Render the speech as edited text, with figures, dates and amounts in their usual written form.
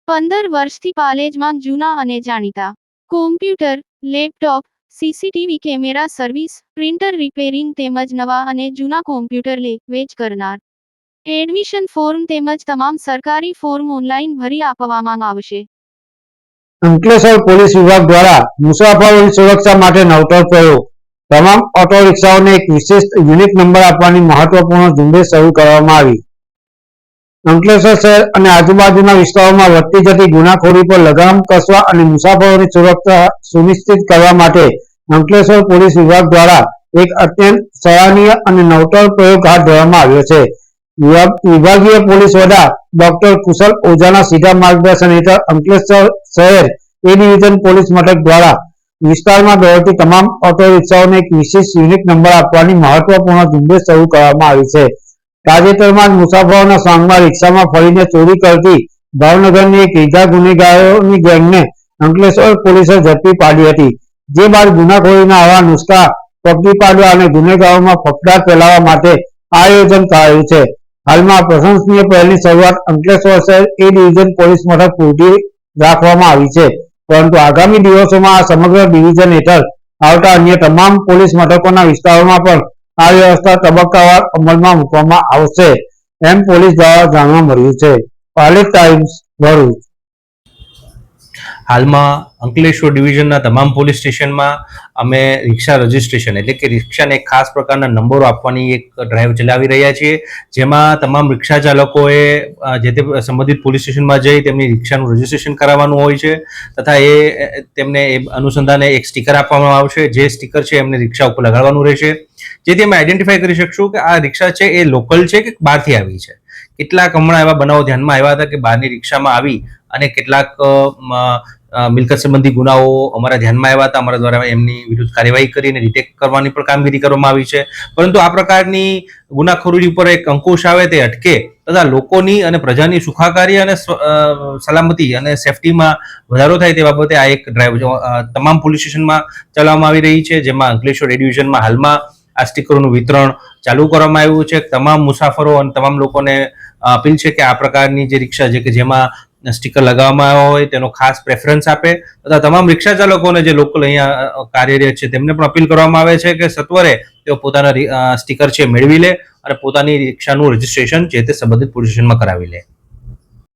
15 વર્ષથી પાલેજમાં જૂના અને જાણીતા computer, laptop, CCTV camera service, printer repairing તેમજ નવા અને જૂના કોમ્પ્યુટર લે વેચ કરનાર. એડમિશન ફોર્મ તેમજ તમામ સરકારી ફોર્મ ઓનલાઈન ભરી આપવામાં આવશે. અંકલેશ્વર પોલીસ વિભાગ દ્વારા મુસાફરોની સુરક્ષા માટે નવતર પ્રયોગ. તમામ ઓટો રિક્ષાઓને એક વિશિષ્ટ યુનિક નંબર આપવાની મહત્વપૂર્ણ ઝુંબેશ શરૂ કરવામાં આવી. અંકલેશ્વર શહેર અને આજુબાજુના વિસ્તારોમાં વધતી જતી ગુનાખોરી પર લગામ કસવા અને મુસાફરોની સુરક્ષા સુનિશ્ચિત કરવા માટે અંકલેશ્વર પોલીસ વિભાગ દ્વારા એક અત્યંત સરાહનીય અને નવતર પ્રયોગ હાથ ધરવામાં આવ્યો છે. વિભાગીય પોલીસ વડા ડોક્ટર કુશલ ઓઝાના સીધા માર્ગદર્શન હેઠળ અંકલેશ્વર શહેર એ ડિવિઝન પોલીસ મથક દ્વારા વિસ્તારમાં દોડતી તમામ ઓટો રિક્ષાઓને એક વિશેષ યુનિક નંબર આપવાની મહત્વપૂર્ણ ઝુંબેશ શરૂ કરવામાં આવી છે. તાજેતરમાં જ મુસાફરોના સાંગમાં રિક્ષામાં ફરીને ચોરી કરતી ભાવનગરની એક ઈજા ગુનેગારોની ગેંગને અંકલેશ્વર પોલીસે ઝડપી પાડી હતી. જે બાદ ગુનાખોરીના આવા નુસ્ખા પકડી પાડવા અને ગુનેગારોમાં ફફડાટ ફેલાવવા માટે આ આયોજન કરાયું છે. હાલમાં પ્રશંસનીય પહેલની શરૂઆત અંકલેશ્વર શહેર એ ડિવિઝન પોલીસ મથક પૂરતી રાખવામાં આવી છે, પરંતુ આગામી દિવસોમાં આ સમગ્ર ડિવિઝન હેઠળ આવતા અન્ય તમામ પોલીસ મથકોના વિસ્તારોમાં પણ આ વ્યવસ્થા તબક્કાવાર અમલમાં મૂકવામાં આવશે, એમ પોલીસ દ્વારા જાણવા મળ્યું છે. પાલેજ ટાઈમ્સ, ભરૂચ. હાલમાં અંકલેશ્વર ડિવિઝનના તમામ પોલીસ સ્ટેશનમાં અમે રિક્ષા રજિસ્ટ્રેશન એટલે કે રિક્ષાને એક ખાસ પ્રકારના નંબરો આપવાની એક ડ્રાઈવ ચલાવી રહ્યા છીએ, જેમાં તમામ રિક્ષા ચાલકોએ જે તે સંબંધિત પોલીસ સ્ટેશનમાં જઈ તેમની રિક્ષાનું રજિસ્ટ્રેશન કરાવવાનું હોય છે તથા તેમને એ અનુસંધાને એક સ્ટીકર આપવામાં આવશે. જે સ્ટીકર છે એમને રિક્ષા ઉપર લગાડવાનું રહેશે, જેથી અમે આઈડેન્ટિફાઈ કરી શકશું કે આ રિક્ષા છે એ લોકલ છે કે બહારથી આવી છે. કેટલાક હમણાં એવા બનાવો ધ્યાનમાં આવ્યા હતા કે બહારની રિક્ષામાં આવી અને કેટલાક મિલકત સંબંધી ગુનાઓ અમારા ધ્યાનમાં આવ્યા હતા. અમારા દ્વારા એમની વિરુદ્ધ કાર્યવાહી કરીને ડિટેક્ટ કરવાની પણ કામગીરી કરવામાં આવી છે. પરંતુ આ પ્રકારની ગુનાખોરી ઉપર એક અંકુશ આવે તે અટકે તથા લોકોની અને પ્રજાની સુખાકારી અને સલામતી અને સેફટીમાં વધારો થાય તે બાબતે આ એક ડ્રાઈવ તમામ પોલીસ સ્ટેશનમાં ચલાવવામાં આવી રહી છે, જેમાં અંકલેશ્વર એ ડિવિઝનમાં હાલમાં આ સ્ટીકરોનું વિતરણ ચાલુ કરવામાં આવ્યું છે. તમામ મુસાફરો અને તમામ લોકોને અપીલ છે કે આ પ્રકારની જે રિક્ષા છે કે જેમાં સ્ટીકર લગાવવામાં આવ્યા હોય તેનો ખાસ પ્રેફરન્સ આપે તથા તમામ રિક્ષા ચાલકોને જે લોકલ અહીંયા કાર્યરત છે તેમને પણ અપીલ કરવામાં આવે છે કે સત્વરે તેઓ પોતાના સ્ટીકર છે મેળવી લે અને પોતાની રિક્ષાનું રજીસ્ટ્રેશન જે તે સંબંધિત પોલીસ સ્ટેશનમાં કરાવી લે.